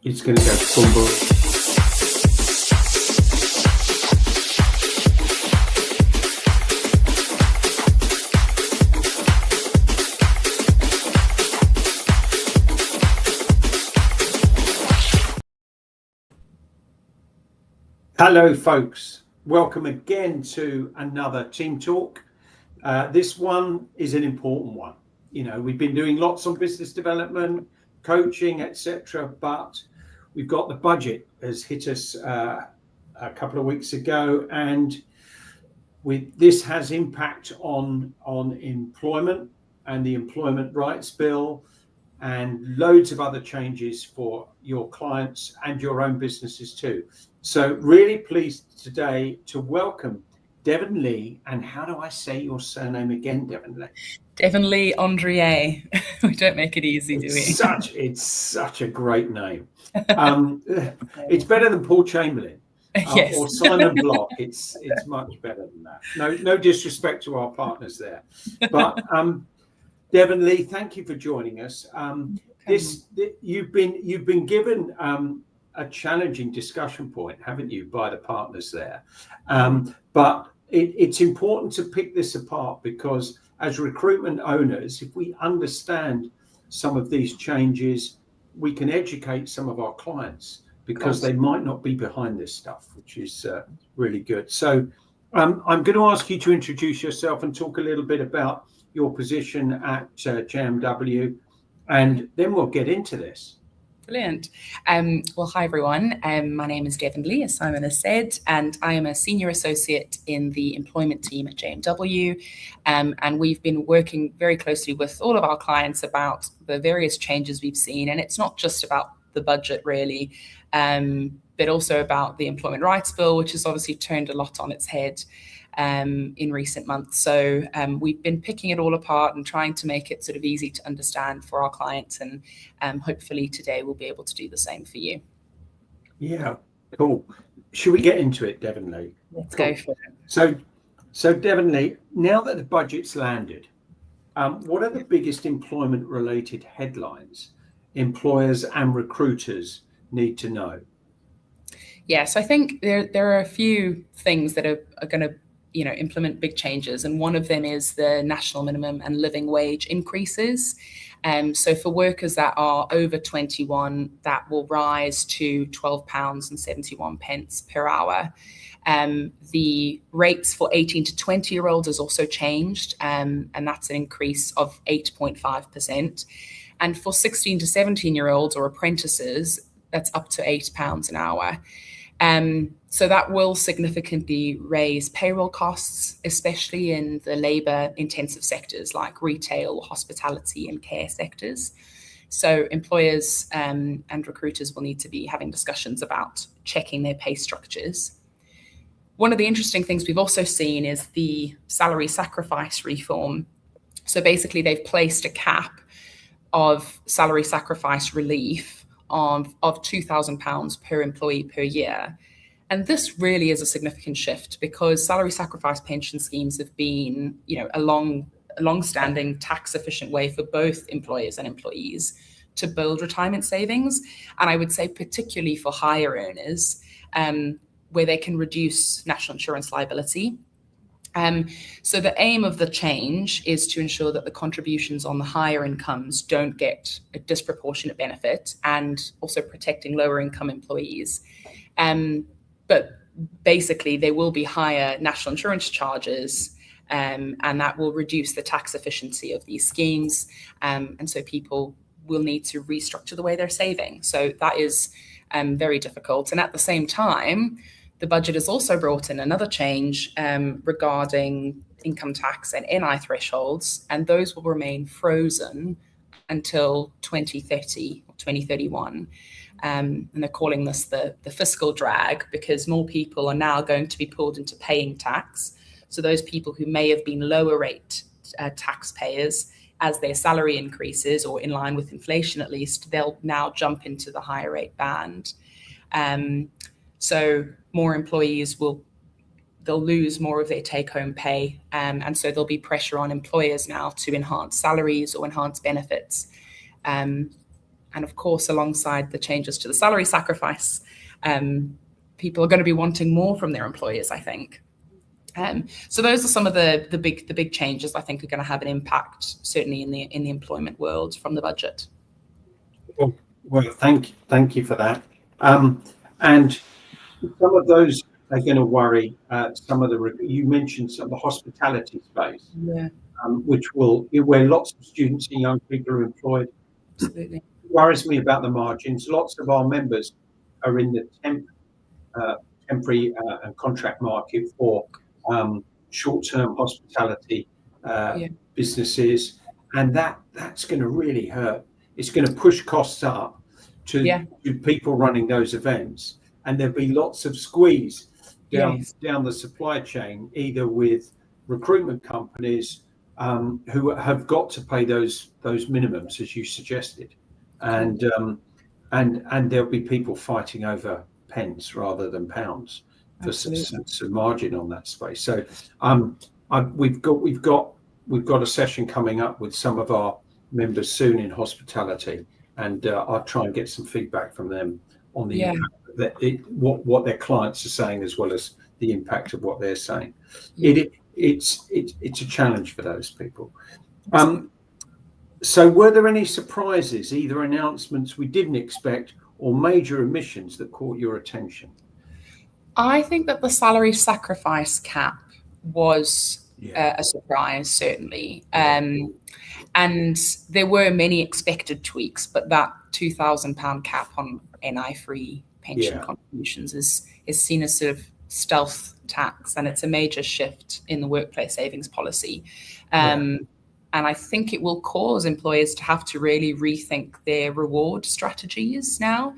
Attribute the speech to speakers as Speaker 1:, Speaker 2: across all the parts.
Speaker 1: It's going to go boom, boom. Hello, folks. Welcome again to another Team Talk. This one is an important one. You know, we've been doing lots on business development, coaching, etc., but we've got the budget has hit us a couple of weeks ago, and this has impact on employment and the Employment Rights Bill, and loads of other changes for your clients and your own businesses too. So really pleased today to welcome Devon-Lee, and how do I say your surname again, Devon-Lee?
Speaker 2: Devon-Lee Andriés. We don't make it easy, do we?
Speaker 1: It's such a great name. It's better than Paul Chamberlain
Speaker 2: Yes.
Speaker 1: or Simon Block. It's much better than that. No disrespect to our partners there, but Devon-Lee, thank you for joining us. You've been given a challenging discussion point, haven't you, by the partners there? But it's important to pick this apart, because as recruitment owners, if we understand some of these changes, we can educate some of our clients, because they might not be behind this stuff, which is really good. So I'm going to ask you to introduce yourself and talk a little bit about your position at JMW, and then we'll get into this.
Speaker 2: Brilliant. Well, hi everyone. My name is Devon-Lee, as Simon has said, and I am a senior associate in the employment team at JMW. And we've been working very closely with all of our clients about the various changes we've seen. And it's not just about the budget really, but also about the Employment Rights Bill, which has obviously turned a lot on its head in recent months. So we've been picking it all apart and trying to make it sort of easy to understand for our clients, and hopefully today we'll be able to do the same for you.
Speaker 1: Yeah, cool. Should we get into it, Devon-Lee?
Speaker 2: Let's go for it.
Speaker 1: So Devon-Lee, now that the budget's landed, what are the biggest employment related headlines employers and recruiters need to know?
Speaker 2: Yeah, so I think there are a few things that are going to implement big changes, and one of them is the national minimum and living wage increases. So for workers that are over 21, that will rise to £12.71 per hour. The rates for 18 to 20-year-olds has also changed, and that's an increase of 8.5%. And for 16 to 17-year-olds or apprentices, that's up to £8 an hour. So that will significantly raise payroll costs, especially in the labour-intensive sectors like retail, hospitality and care sectors. So employers and recruiters will need to be having discussions about checking their pay structures. One of the interesting things we've also seen is the salary sacrifice reform. So basically they've placed a cap of salary sacrifice relief of £2,000 per employee per year. And this really is a significant shift, because salary sacrifice pension schemes have been, a long-standing tax-efficient way for both employers and employees to build retirement savings. And I would say particularly for higher earners, where they can reduce national insurance liability. So the aim of the change is to ensure that the contributions on the higher incomes don't get a disproportionate benefit, and also protecting lower income employees. But basically there will be higher national insurance charges, and that will reduce the tax efficiency of these schemes. And so people will need to restructure the way they're saving. So that is very difficult. And at the same time, the budget has also brought in another change regarding income tax and NI thresholds, and those will remain frozen until 2030 or 2031. And they're calling this the fiscal drag, because more people are now going to be pulled into paying tax. So those people who may have been lower rate taxpayers, as their salary increases, or in line with inflation at least, they'll now jump into the higher rate band. So more employees they'll lose more of their take-home pay, and so there'll be pressure on employers now to enhance salaries or enhance benefits. And of course, alongside the changes to the salary sacrifice, people are going to be wanting more from their employers, I think. So those are some of the big changes I think are going to have an impact, certainly in the employment world, from the budget.
Speaker 1: Well, thank you for that. And some of those are going to worry some of you mentioned some of the hospitality space, where lots of students and young people are employed.
Speaker 2: Absolutely.
Speaker 1: It worries me about the margins. Lots of our members are in the temporary and contract market for short-term hospitality businesses, and that's going to really hurt. It's going to push costs up to people running those events, and there'll be lots of squeeze down the supply chain, either with recruitment companies who have got to pay those minimums, as you suggested, and there'll be people fighting over pence rather than pounds for some margin on that space. So we've got a session coming up with some of our members soon in hospitality, and I'll try and get some feedback from them on the impact what their clients are saying, as well as the impact of what they're saying. It's a challenge for those people. So were there any surprises, either announcements we didn't expect or major omissions that caught your attention?
Speaker 2: I think that the salary sacrifice cap was a surprise, certainly. And there were many expected tweaks, but that £2,000 cap on NI-free pension contributions is seen as sort of stealth tax, and it's a major shift in the workplace savings policy. And I think it will cause employers to have to really rethink their reward strategies now,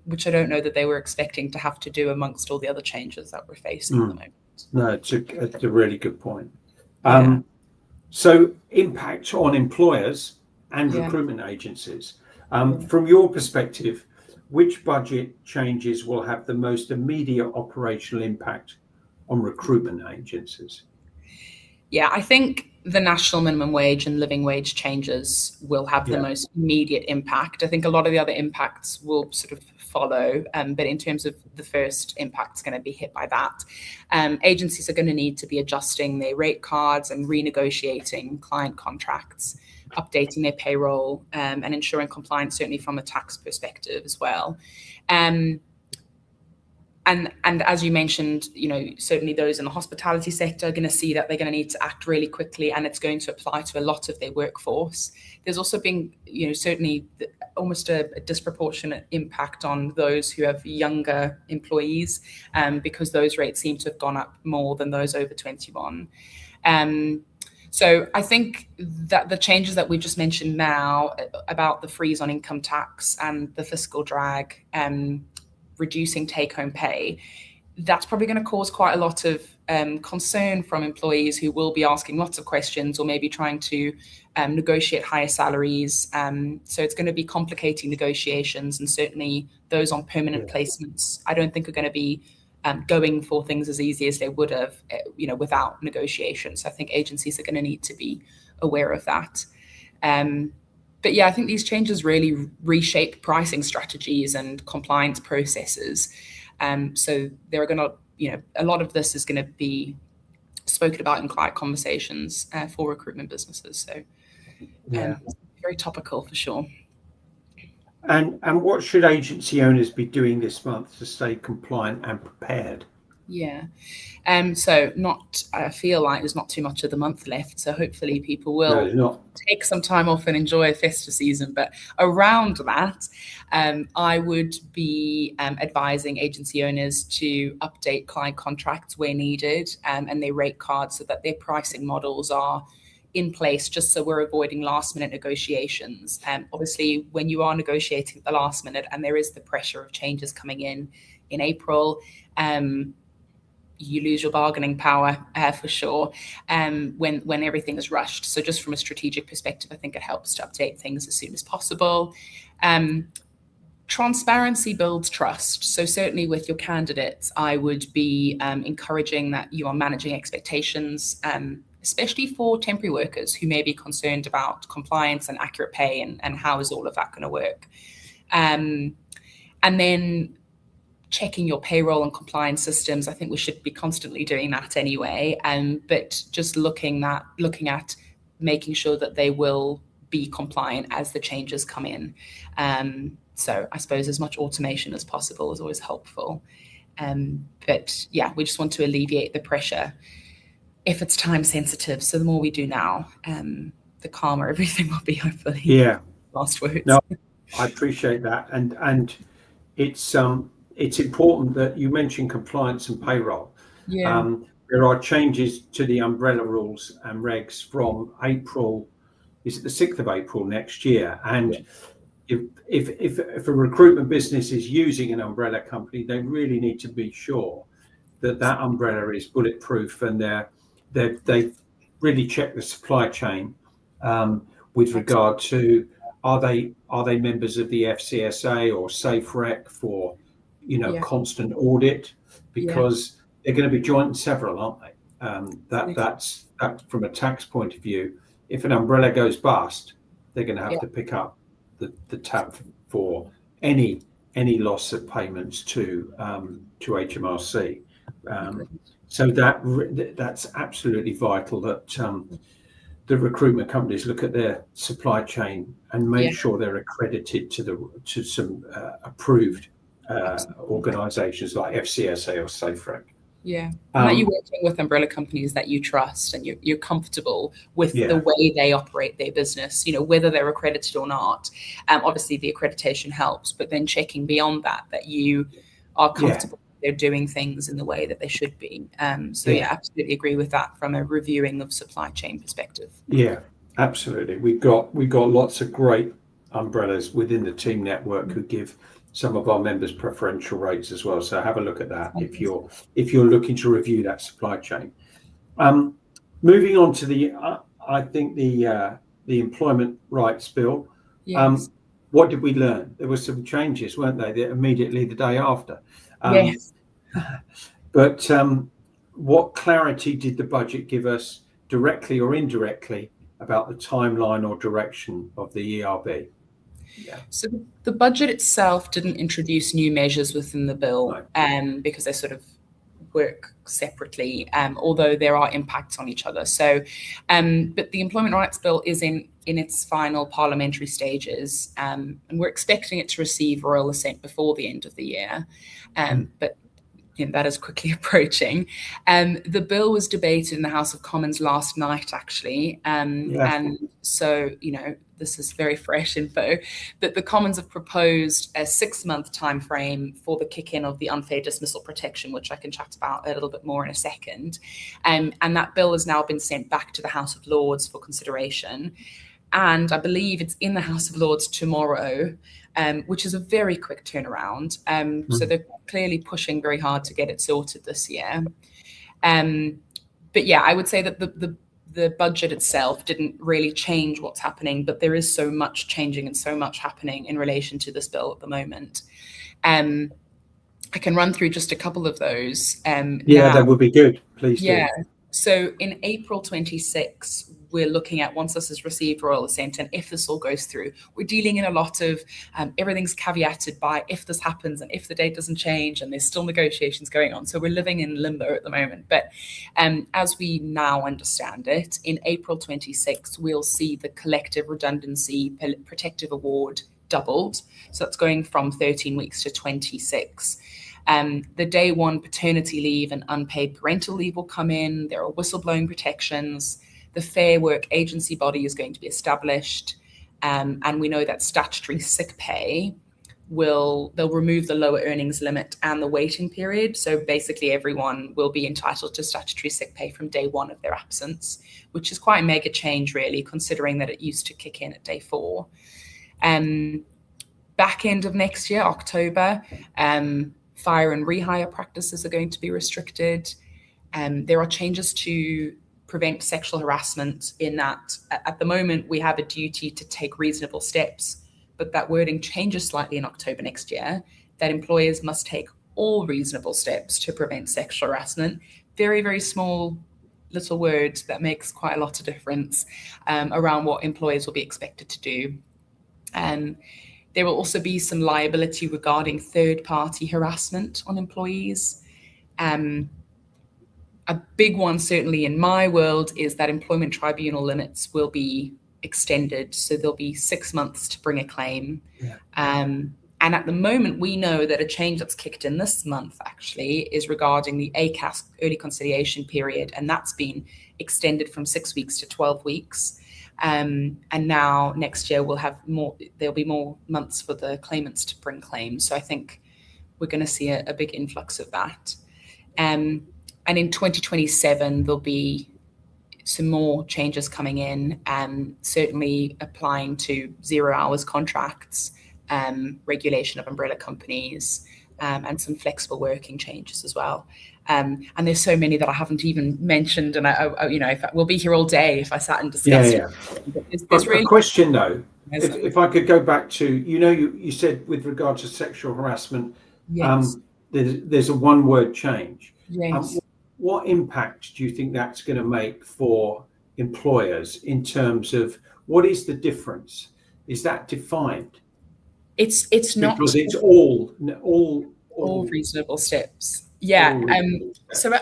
Speaker 2: which I don't know that they were expecting to have to do amongst all the other changes that we're facing at the moment.
Speaker 1: No, it's a really good point. So impact on employers and recruitment agencies. From your perspective, which budget changes will have the most immediate operational impact on recruitment agencies? Yeah,
Speaker 2: I think the national minimum wage and living wage changes will have the most immediate impact. I think a lot of the other impacts will sort of follow, but in terms of the first impact, it's going to be hit by that. Agencies are going to need to be adjusting their rate cards and renegotiating client contracts, updating their payroll, and ensuring compliance, certainly from a tax perspective as well. And as you mentioned, certainly those in the hospitality sector are going to see that they're going to need to act really quickly, and it's going to apply to a lot of their workforce. There's also been, certainly almost a disproportionate impact on those who have younger employees, because those rates seem to have gone up more than those over 21. So I think that the changes that we just mentioned now about the freeze on income tax and the fiscal drag, reducing take-home pay, that's probably going to cause quite a lot of concern from employees who will be asking lots of questions or maybe trying to negotiate higher salaries. So it's going to be complicating negotiations, and certainly those on permanent placements, I don't think are going to be going for things as easy as they would have, without negotiations. So I think agencies are going to need to be aware of that. But I think these changes really reshape pricing strategies and compliance processes. So they're going to, a lot of this is going to be spoken about in client conversations for recruitment businesses. So very topical for sure.
Speaker 1: And what should agency owners be doing this month to stay compliant and prepared? So I feel like there's not too much of the month left, so hopefully people will take some time off and enjoy a festive season. But around that, I would be advising agency owners to update client contracts where needed, and their rate cards, so that their pricing models are in place, just so we're avoiding last minute negotiations. Obviously, when you are negotiating at the last minute and there is the pressure of changes coming in April, you lose your bargaining power for sure when everything is rushed. So just from a strategic perspective, I think it helps to update things as soon as possible. Transparency builds trust. So certainly with your candidates, I would be encouraging that you are managing expectations
Speaker 2: especially for temporary workers who may be concerned about compliance and accurate pay and how is all of that going to work. And then checking your payroll and compliance systems. I think we should be constantly doing that anyway. But just looking at making sure that they will be compliant as the changes come in. So I suppose as much automation as possible is always helpful. But yeah, we just want to alleviate the pressure if it's time sensitive. So the more we do now, the calmer everything will be, hopefully.
Speaker 1: Yeah.
Speaker 2: Last words.
Speaker 1: No, I appreciate that. And it's important that you mention compliance and payroll.
Speaker 2: Yeah.
Speaker 1: There are changes to the umbrella rules and regs from April, is it the 6th of April next year? And if a recruitment business is using an umbrella company, they really need to be sure that that umbrella is bulletproof, and they really check the supply chain with regard to are they members of the FCSA or SafeRec for constant audit, because they're going to be joint and several, aren't they? That's from a tax point of view. If an umbrella goes bust, they're going to have to pick up the tab for any loss of payments to HMRC. So that's absolutely vital that the recruitment companies look at their supply chain and make sure they're accredited to some approved organisations like FCSA or SafeRec.
Speaker 2: Yeah, and that you're working with umbrella companies that you trust and you're comfortable with the way they operate their business, whether they're accredited or not. Obviously, the accreditation helps, but then checking beyond that you are comfortable they're doing things in the way that they should be. Absolutely agree with that from a reviewing of supply chain perspective.
Speaker 1: Yeah, absolutely. We've got lots of great umbrellas within the team network who give some of our members preferential rates as well. So have a look at that if you're looking to review that supply chain. Moving on to the employment rights bill.
Speaker 2: Yes.
Speaker 1: What did we learn? There were some changes, weren't they? Immediately the day after.
Speaker 2: Yes.
Speaker 1: But what clarity did the budget give us, directly or indirectly, about the timeline or direction of the ERB? Yeah.
Speaker 2: So the budget itself didn't introduce new measures within the bill, because they sort of work separately, although there are impacts on each other. So, but the Employment Rights Bill is in its final parliamentary stages, and we're expecting it to receive royal assent before the end of the year. But that is quickly approaching. The bill was debated in the House of Commons last night, actually. And so, this is very fresh info, that the Commons have proposed a 6-month time frame for the kick-in of the unfair dismissal protection, which I can chat about a little bit more in a second. And that bill has now been sent back to the House of Lords for consideration. And I believe it's in the House of Lords tomorrow, which is a very quick turnaround. So they're clearly pushing very hard to get it sorted this year. But yeah, I would say that the budget itself didn't really change what's happening, but there is so much changing and so much happening in relation to this bill at the moment. I can run through just a couple of those.
Speaker 1: That would be good. Please do.
Speaker 2: So in April 26, we're looking at, once this has received royal assent, and if this all goes through, we're dealing in a lot of everything's caveated by if this happens and if the date doesn't change, and there's still negotiations going on. So we're living in limbo at the moment. But as we now understand it, in April 26, we'll see the collective redundancy protective award doubled. So that's going from 13 weeks to 26. The day one paternity leave and unpaid parental leave will come in. There are whistleblowing protections. The Fair Work Agency body is going to be established. And we know that statutory sick pay they'll remove the lower earnings limit and the waiting period. So basically everyone will be entitled to statutory sick pay from day one of their absence, which is quite a mega change, really, considering that it used to kick in at day 4. Back end of next year, October, fire and rehire practices are going to be restricted. There are changes to prevent sexual harassment, in that at the moment we have a duty to take reasonable steps, but that wording changes slightly in October next year, that employers must take all reasonable steps to prevent sexual harassment. Very, very small little word that makes quite a lot of difference around what employers will be expected to do. There will also be some liability regarding third-party harassment on employees. A big one, certainly in my world, is that employment tribunal limits will be extended. So there'll be 6 months to bring a claim.
Speaker 1: Yeah.
Speaker 2: And at the moment, we know that a change that's kicked in this month actually is regarding the ACAS early conciliation period, and that's been extended from 6 weeks to 12 weeks. And now next year there'll be more months for the claimants to bring claims. So I think we're going to see a big influx of that. And in 2027, there'll be some more changes coming in, certainly applying to 0 hours contracts, regulation of umbrella companies, and some flexible working changes as well. And there's so many that I haven't even mentioned, and we'll be here all day if I sat and discussed.
Speaker 1: Yeah. There's really a question though. If I could go back to, you said with regard to sexual harassment,
Speaker 2: yes.
Speaker 1: There's a one-word change.
Speaker 2: Yes.
Speaker 1: What impact do you think that's going to make for employers in terms of what is the difference? Is that defined?
Speaker 2: It's not,
Speaker 1: because it's all
Speaker 2: reasonable steps. Yeah. So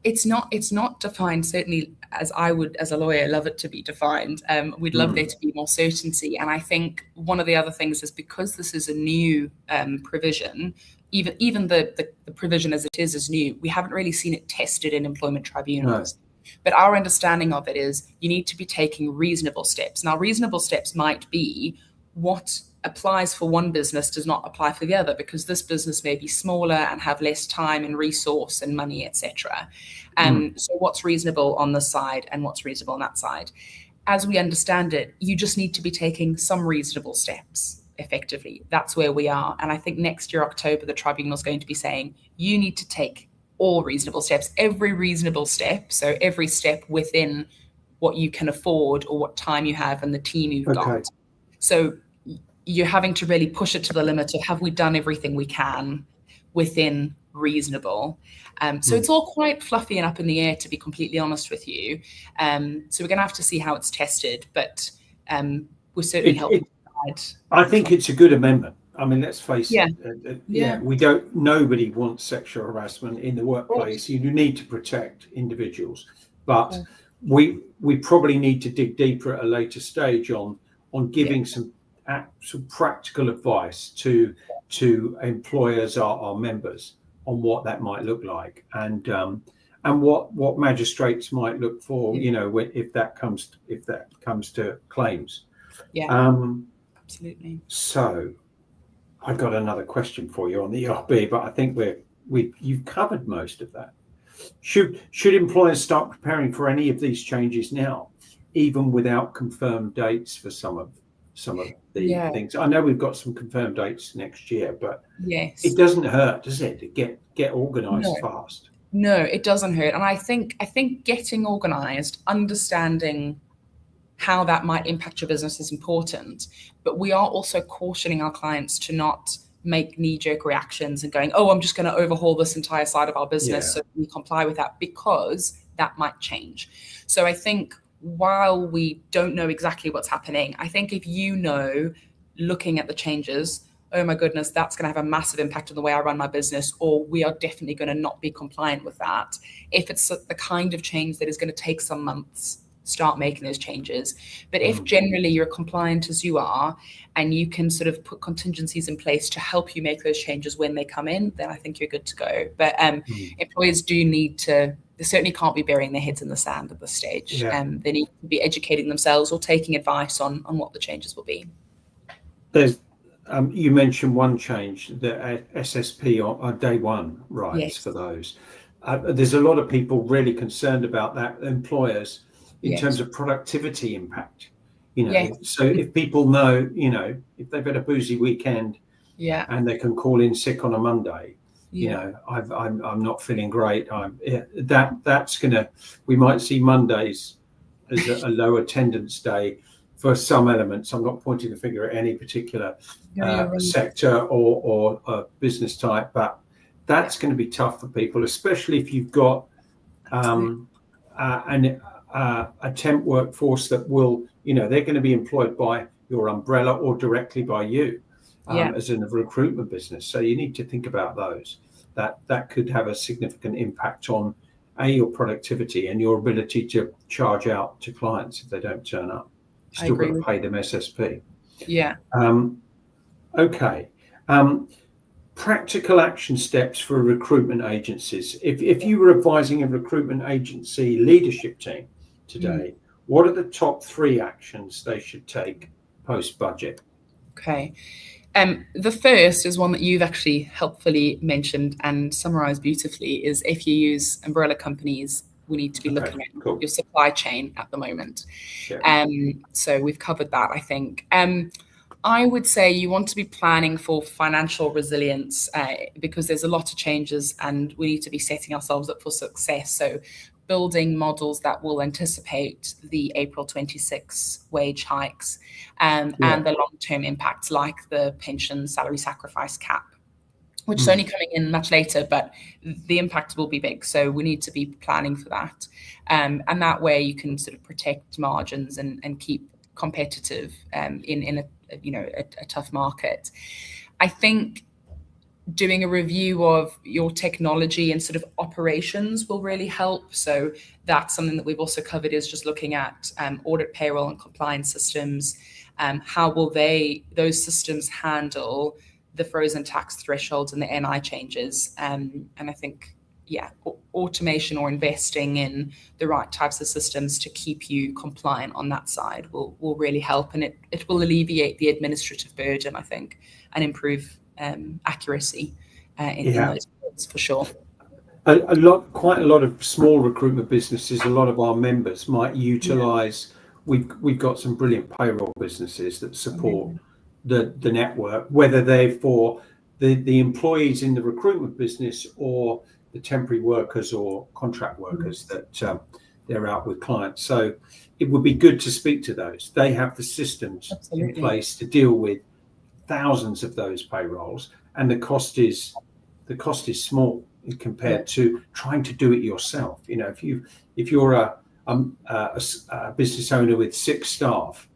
Speaker 2: it's not defined, certainly as I would, as a lawyer, love it to be defined. We'd love there to be more certainty. And I think one of the other things is because this is a new provision, even the provision as it is new, we haven't really seen it tested in employment tribunals. No. But our understanding of it is you need to be taking reasonable steps. Now, reasonable steps might be what applies for one business does not apply for the other, because this business may be smaller and have less time and resource and money, etc. So what's reasonable on this side and what's reasonable on that side? As we understand it, you just need to be taking some reasonable steps effectively. That's where we are. And I think next year, October, the tribunal is going to be saying you need to take all reasonable steps, every reasonable step. So every step within what you can afford or what time you have and the team you've got. So you're having to really push it to the limit of have we done everything we can within reasonable. So it's all quite fluffy and up in the air, to be completely honest with you. So we're going to have to see how it's tested, but we're certainly helping.
Speaker 1: I think it's a good amendment. I mean, let's face it. Nobody wants sexual harassment in the workplace. You need to protect individuals, but we probably need to dig deeper at a later stage on giving some practical advice to employers, our members, on what that might look like, and what magistrates might look for, if that comes to claims.
Speaker 2: Absolutely.
Speaker 1: So I've got another question for you on the ERB, but I think you've covered most of that. Should employers start preparing for any of these changes now, even without confirmed dates for some of the things? I know we've got some confirmed dates next year, but it doesn't hurt, does it, to get organised fast?
Speaker 2: No, it doesn't hurt. And I think getting organised, understanding how that might impact your business is important. But we are also cautioning our clients to not make knee-jerk reactions and going, I'm just going to overhaul this entire side of our business so we comply with that, because that might change. So I think while we don't know exactly what's happening, I think if looking at the changes, oh my goodness, that's going to have a massive impact on the way I run my business, or we are definitely going to not be compliant with that. If it's the kind of change that is going to take some months, start making those changes. But if generally you're compliant as you are and you can sort of put contingencies in place to help you make those changes when they come in, then I think you're good to go. But employers do need to, they certainly can't be burying their heads in the sand at this stage. They need to be educating themselves or taking advice on what the changes will be.
Speaker 1: There's you mentioned one change, the SSP on day one rights for those. There's a lot of people really concerned about that, employers, in terms of productivity impact. So if people know, if they've had a boozy weekend and they can call in sick on a Monday, I'm not feeling great. That's gonna, we might see Mondays as a low attendance day for some elements. I'm not pointing the finger at any particular sector or business type, but that's going to be tough for people, especially if you've got a temp workforce that will, they're going to be employed by your umbrella or directly by you as in a recruitment business. So you need to think about those. That could have a significant impact on your productivity and your ability to charge out to clients if they don't turn up. You still got to pay them SSP.
Speaker 2: Yeah.
Speaker 1: Okay. Practical action steps for recruitment agencies. If you were advising a recruitment agency leadership team today, what are the top 3 actions they should take post-budget?
Speaker 2: Okay. The first is one that you've actually helpfully mentioned and summarized beautifully, is if you use umbrella companies, we need to be looking at your supply chain at the moment. Yeah. So we've covered that, I think. I would say you want to be planning for financial resilience because there's a lot of changes and we need to be setting ourselves up for success. So building models that will anticipate the April 26 wage hikes and the long-term impacts like the pension salary sacrifice cap, which is only coming in much later, but the impact will be big. So we need to be planning for that. And that way you can sort of protect margins and keep competitive in a tough market. I think doing a review of your technology and sort of operations will really help. So that's something that we've also covered, is just looking at audit, payroll and compliance systems. How will those systems handle the frozen tax thresholds and the NI changes? And I think, automation or investing in the right types of systems to keep you compliant on that side will really help. And it will alleviate the administrative burden, I think, and improve accuracy in those fields for sure.
Speaker 1: Quite a lot of small recruitment businesses, a lot of our members might utilize, we've got some brilliant payroll businesses that support the network, whether they're for the employees in the recruitment business or the temporary workers or contract workers that they're out with clients. So it would be good to speak to those. They have the systems in place to deal with thousands of those payrolls, and the cost is small compared to trying to do it yourself. If you're a business owner with 6 staff,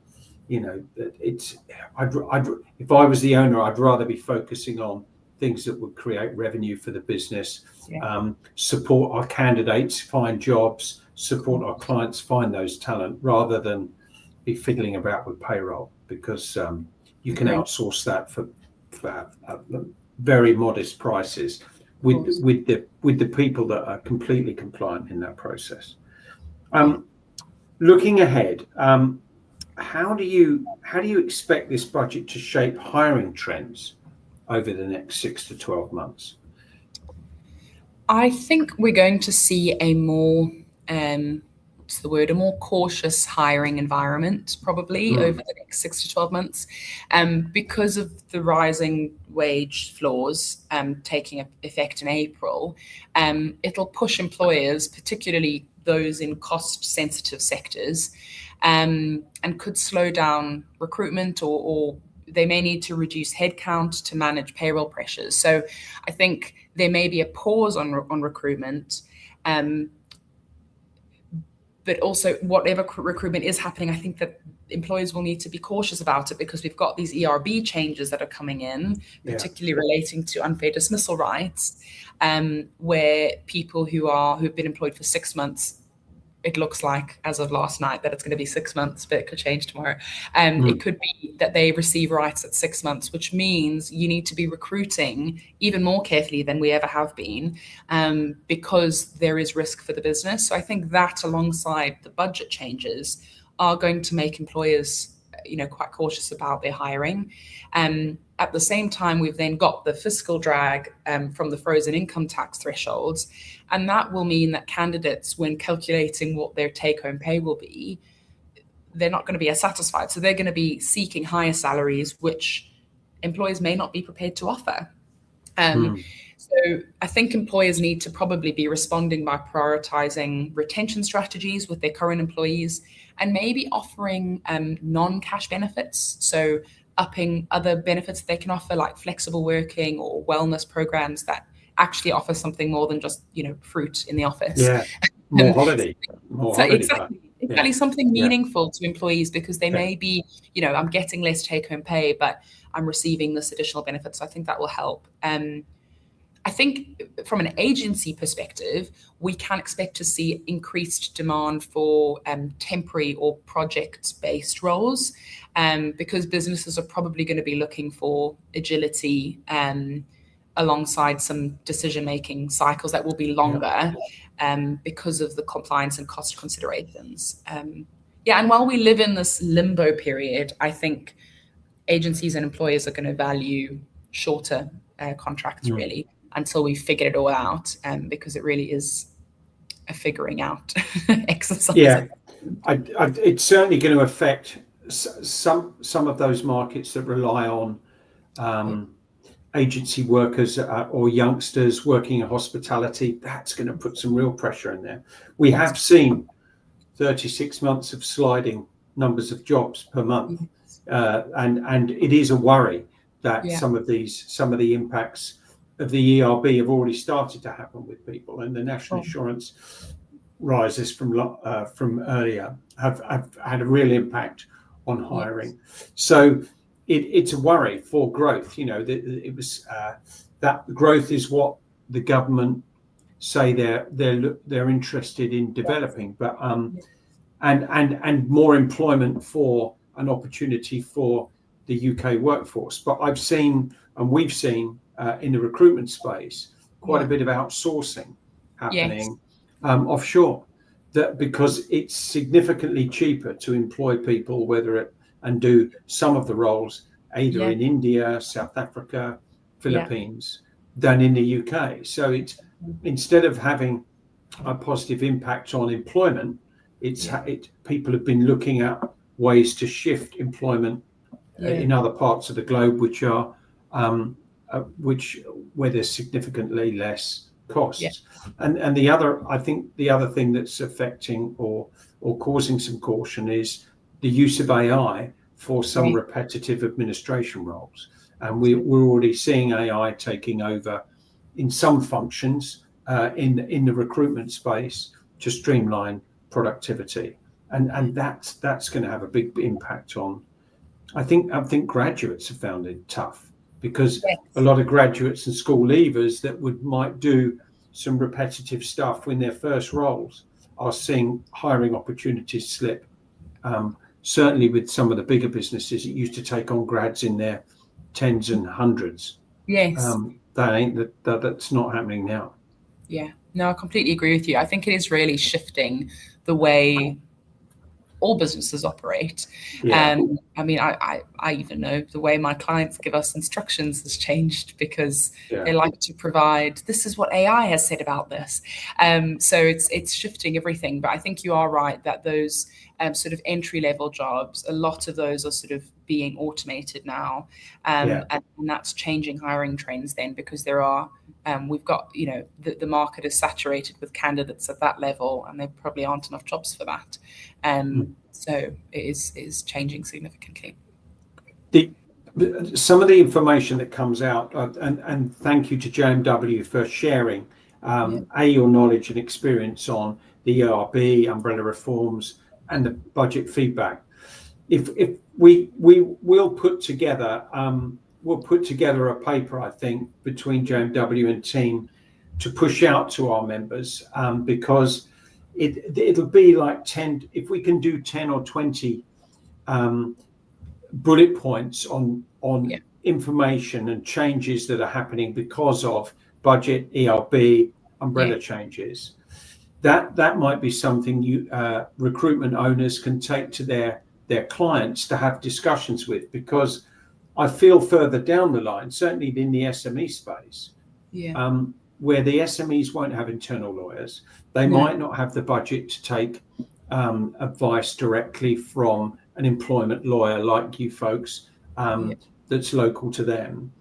Speaker 1: if I was the owner, I'd rather be focusing on things that would create revenue for the business, support our candidates find jobs, support our clients find those talent, rather than be fiddling about with payroll, because you can outsource that for very modest prices with the people that are completely compliant in that process. Looking ahead, how do you expect this budget to shape hiring trends over the next 6 to 12 months?
Speaker 2: I think we're going to see a more a more cautious hiring environment probably over the next 6 to 12 months because of the rising wage floors taking effect in April. It'll push employers, particularly those in cost-sensitive sectors, and could slow down recruitment, or they may need to reduce headcount to manage payroll pressures. So I think there may be a pause on recruitment, but also whatever recruitment is happening, I think that employers will need to be cautious about it, because we've got these ERB changes that are coming in, particularly relating to unfair dismissal rights, where people who've been employed for 6 months, it looks like as of last night that it's going to be 6 months, but it could change tomorrow. It could be that they receive rights at 6 months, which means you need to be recruiting even more carefully than we ever have been, because there is risk for the business. So I think that, alongside the budget changes, are going to make employers quite cautious about their hiring. At the same time, we've then got the fiscal drag from the frozen income tax thresholds, and that will mean that candidates, when calculating what their take-home pay will be, they're not going to be as satisfied. So they're going to be seeking higher salaries, which employers may not be prepared to offer. So I think employers need to probably be responding by prioritizing retention strategies with their current employees, and maybe offering non-cash benefits. So upping other benefits that they can offer, like flexible working or wellness programs that actually offer something more than just fruit in the office.
Speaker 1: more holiday, more
Speaker 2: So
Speaker 1: holiday pay.
Speaker 2: exactly something
Speaker 1: Yeah.
Speaker 2: meaningful to employees, because they may be, I'm getting less take-home pay, but I'm receiving this additional benefit. So I think that will help. I think from an agency perspective, we can expect to see increased demand for temporary or project-based roles, because businesses are probably going to be looking for agility alongside some decision-making cycles that will be longer because of the compliance and cost considerations. And while we live in this limbo period, I think agencies and employers are going to value shorter contracts, really, until we figure it all out, because it really is a figuring out exercise.
Speaker 1: Yeah, it's certainly going to affect some of those markets that rely on agency workers or youngsters working in hospitality. That's going to put some real pressure in there. We have seen 36 months of sliding numbers of jobs per month, and it is a worry that some of the impacts of the ERB have already started to happen with people, and the national insurance rises from earlier have had a real impact on hiring. So it's a worry for growth. It was that growth is what the government say they're interested in developing, but and more employment for an opportunity for the UK workforce. But I've seen, and we've seen in the recruitment space, quite a bit of outsourcing happening offshore, that because it's significantly cheaper to employ people, and do some of the roles either in India, South Africa, Philippines, than in the UK. So it's, instead of having a positive impact on employment, people have been looking at ways to shift employment in other parts of the globe, where there's significantly less costs. And I think the other thing that's affecting or causing some caution is the use of AI for some repetitive administration roles. And we're already seeing AI taking over in some functions in the recruitment space to streamline productivity, and that's going to have a big impact on. I think graduates have found it tough, because a lot of graduates and school leavers that might do some repetitive stuff in their first roles are seeing hiring opportunities slip. Certainly with some of the bigger businesses, it used to take on grads in their tens and hundreds. That's not happening now.
Speaker 2: Yeah, no, I completely agree with you. I think it is really shifting the way all businesses operate. I mean, I even know the way my clients give us instructions has changed, because they like to provide, this is what AI has said about this. So it's shifting everything. But I think you are right that those sort of entry-level jobs, a lot of those are sort of being automated now. And that's changing hiring trends then, because there are, we've got, the market is saturated with candidates at that level, and there probably aren't enough jobs for that. So it is changing significantly.
Speaker 1: Some of the information that comes out, and thank you to JMW for sharing your knowledge and experience on the ERB, umbrella reforms, and the budget feedback. If we'll put together a paper, I think, between JMW and team to push out to our members, because it'll be like 10, if we can do 10 or 20 bullet points on information and changes that are happening because of budget, ERB, umbrella changes. That might be something recruitment owners can take to their clients to have discussions with, because I feel further down the line, certainly in the SME space, where the SMEs won't have internal lawyers, they might not have the budget to take advice directly from an employment lawyer like you folks, that's local to them.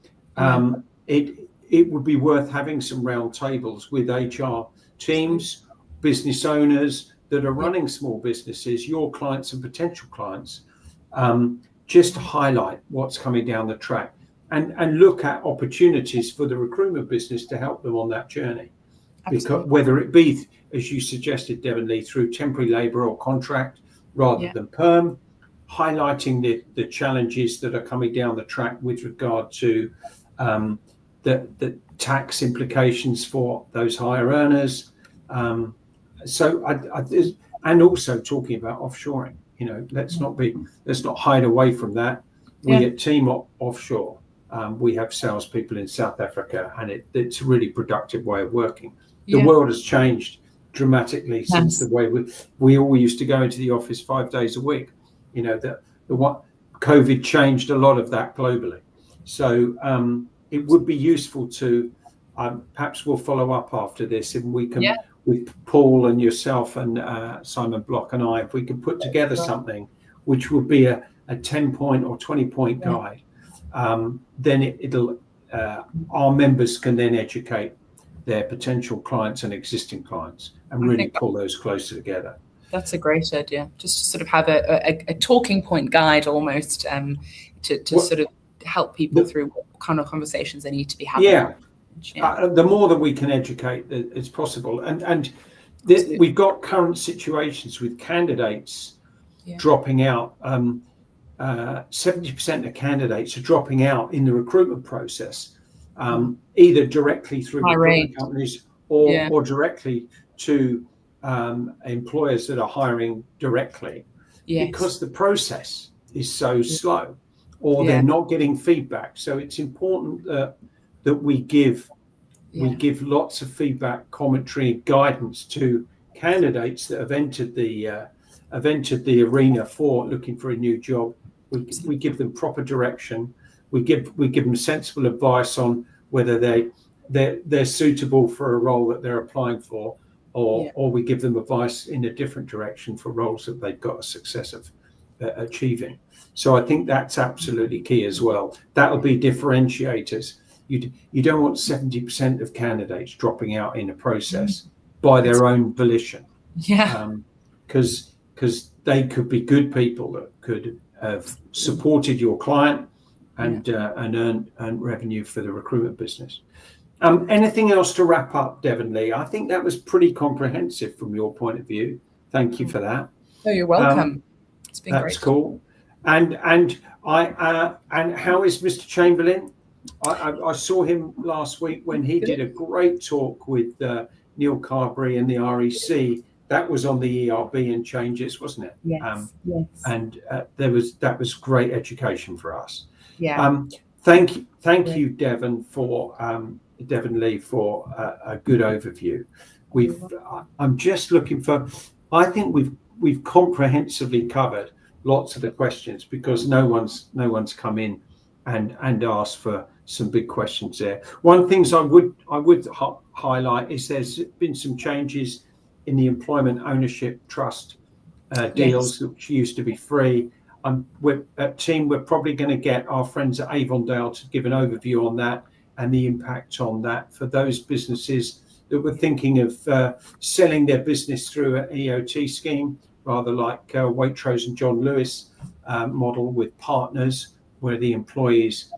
Speaker 1: It would be worth having some round tables with HR teams, business owners that are running small businesses, your clients and potential clients, just to highlight what's coming down the track, and look at opportunities for the recruitment business to help them on that journey. because whether it be, as you suggested, Devon-Lee, through temporary labour or contract rather than perm, highlighting the challenges that are coming down the track with regard to the tax implications for those higher earners. And also talking about offshoring. Let's not hide away from that. We at Team Offshore, we have salespeople in South Africa, and it's a really productive way of working. The world has changed dramatically since the way we all used to go into the office 5 days a week. COVID changed a lot of that globally. So it would be useful to perhaps we'll follow up after this, and we can with Paul and yourself and Simon Block and I, if we can put together something which would be a 10-point or 20-point guide, then it'll our members can then educate their potential clients and existing clients and really pull those closer together.
Speaker 2: That's a great idea. Just to sort of have a talking point guide almost to sort of help people through what kind of conversations they need to be having. The more that we can educate as possible. And we've got current situations with candidates dropping out. 70% of candidates are dropping out in the recruitment process, either directly through recruitment companies or directly to employers that are hiring directly, because the process is so slow, or they're not getting feedback. So it's important that we give lots of feedback, commentary, guidance to candidates that have entered the arena for looking for a new job. We give them proper direction. We give them sensible advice on whether they're suitable for a role that they're applying for, or we give them advice in a different direction for roles that they've got a success of achieving. So I think that's absolutely key as well. That'll be differentiators. You don't want 70% of candidates dropping out in a process by their own volition. Because they could be good people that could have supported your client and earn revenue for the recruitment business. Anything else to wrap up, Devon-Lee? I think that was pretty comprehensive from your point of view. Thank you for that. Oh, you're welcome. It's been great.
Speaker 1: That's cool. And how is Mr. Chamberlain? I saw him last week when he did a great talk with Neil Carberry and the REC. That was on the ERB and changes, wasn't it?
Speaker 2: Yes.
Speaker 1: And that was great education for us.
Speaker 2: Thank
Speaker 1: you, Devon-Lee, for a good overview. I'm just looking for. I think we've comprehensively covered lots of the questions, because no one's come in and asked for some big questions there. One things I would highlight is there's been some changes in the employment ownership trust deals, which used to be free. We're probably going to get our friends at Avondale to give an overview on that and the impact on that for those businesses that were thinking of selling their business through an EOT scheme, rather like Waitrose and John Lewis model with partners, where the employees,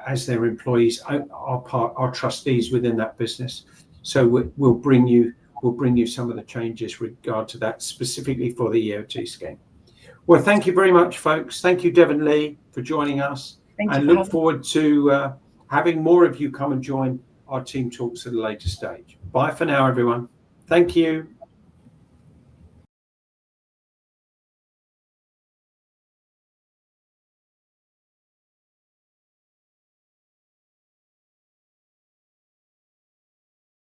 Speaker 1: as their employees, are trustees within that business. So we'll bring you some of the changes with regard to that, specifically for the EOT scheme. Well, thank you very much, folks. Thank you, Devon-Lee, for joining us. And look forward to having more of you come and join our team talks at a later stage. Bye for now, everyone. Thank you.